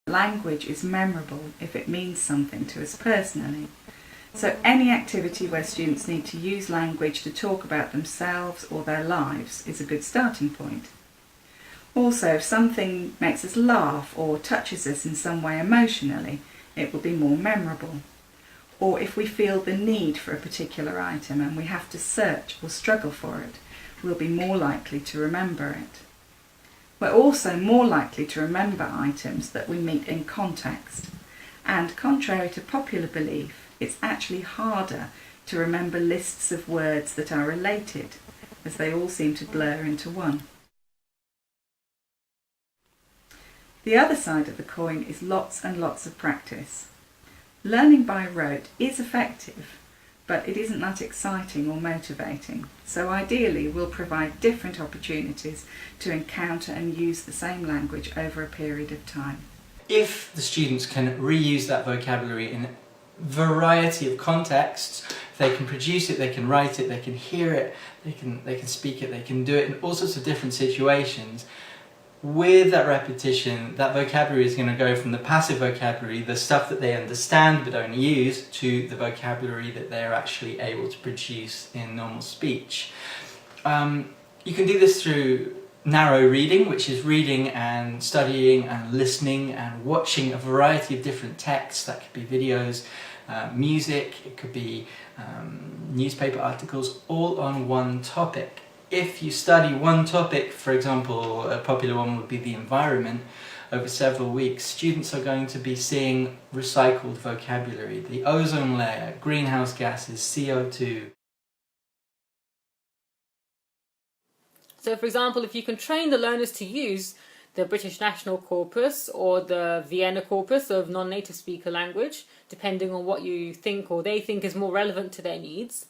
Language is memorable if it means something to us personally. So any activity where students need to use language to talk about themselves or their lives is a good starting point. Also, if something makes us laugh or touches us in some way emotionally, it will be more memorable. Or if we feel the need for a particular item and we have to search or struggle for it, we'll be more likely to remember it. We're also more likely to remember items that we meet in context. And contrary to popular belief, it's actually harder to remember lists of words that are related, as they all seem to blur into one. The other side of the coin is lots and lots of practice. Learning by rote is effective, but it isn't that exciting or motivating. So ideally, we'll provide different opportunities to encounter and use the same language over a period of time. If the students can reuse that vocabulary in a variety of contexts, they can produce it, they can write it, they can hear it, they can speak it, they can do it in all sorts of different situations. With that repetition, that vocabulary is going to go from the passive vocabulary, the stuff that they understand but don't use, to the vocabulary that they're actually able to produce in normal speech. You can do this through narrow reading, which is reading and studying and listening and watching a variety of different texts. That could be videos, music, it could be newspaper articles, all on one topic. If you study one topic, for example, a popular one would be the environment, over several weeks, students are going to be seeing recycled vocabulary, the ozone layer, greenhouse gases, CO2. So for example, if you can train the learners to use the British National Corpus or the Vienna Corpus of non-native speaker language, depending on what you think or they think is more relevant to their needs,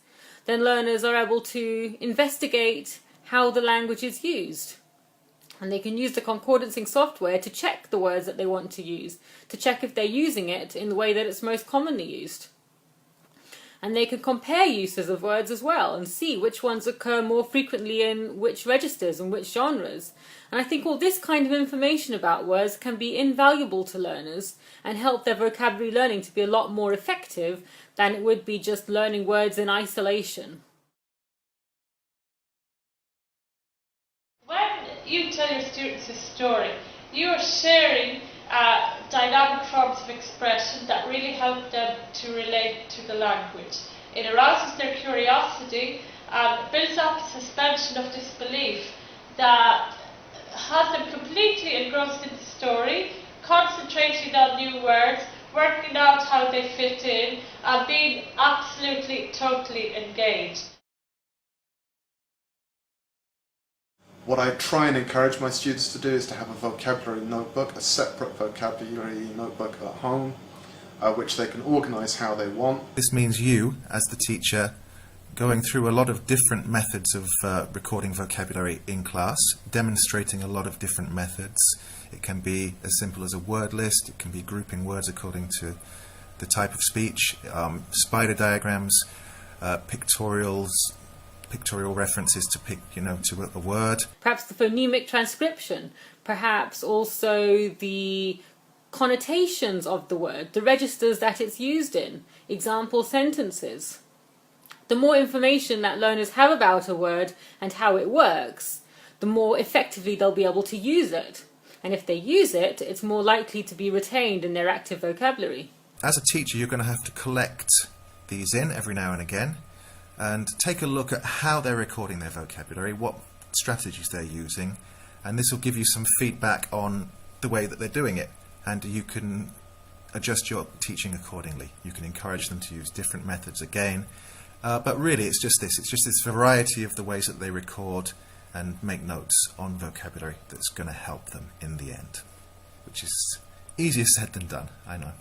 then learners are able to investigate how the language is used. And they can use the concordancing software to check the words that they want to use, to check if they're using it in the way that it's most commonly used. And they can compare uses of words as well and see which ones occur more frequently in which registers and which genres. And I think all this kind of information about words can be invaluable to learners and help their vocabulary learning to be a lot more effective than it would be just learning words in isolation. When you tell your students a story, you are sharing dynamic forms of expression that really help them to relate to the language. It arouses their curiosity and builds up a suspension of disbelief that has them completely engrossed in the story, concentrating on new words, working out how they fit in, and being absolutely, totally engaged. What I try and encourage my students to do is to have a vocabulary notebook, a separate vocabulary notebook at home, which they can organise how they want. This means you, as the teacher, going through a lot of different methods of recording vocabulary in class, demonstrating a lot of different methods. It can be as simple as a word list, it can be grouping words according to the type of speech, spider diagrams, pictorial references to to a word. Perhaps the phonemic transcription, perhaps also the connotations of the word, the registers that it's used in, example sentences. The more information that learners have about a word and how it works, the more effectively they'll be able to use it. And if they use it, it's more likely to be retained in their active vocabulary. As a teacher, you're going to have to collect these in every now and again and take a look at how they're recording their vocabulary, what strategies they're using, and this will give you some feedback on the way that they're doing it, and you can adjust your teaching accordingly. You can encourage them to use different methods again, but really it's just this variety of the ways that they record and make notes on vocabulary that's going to help them in the end, which is easier said than done, I know.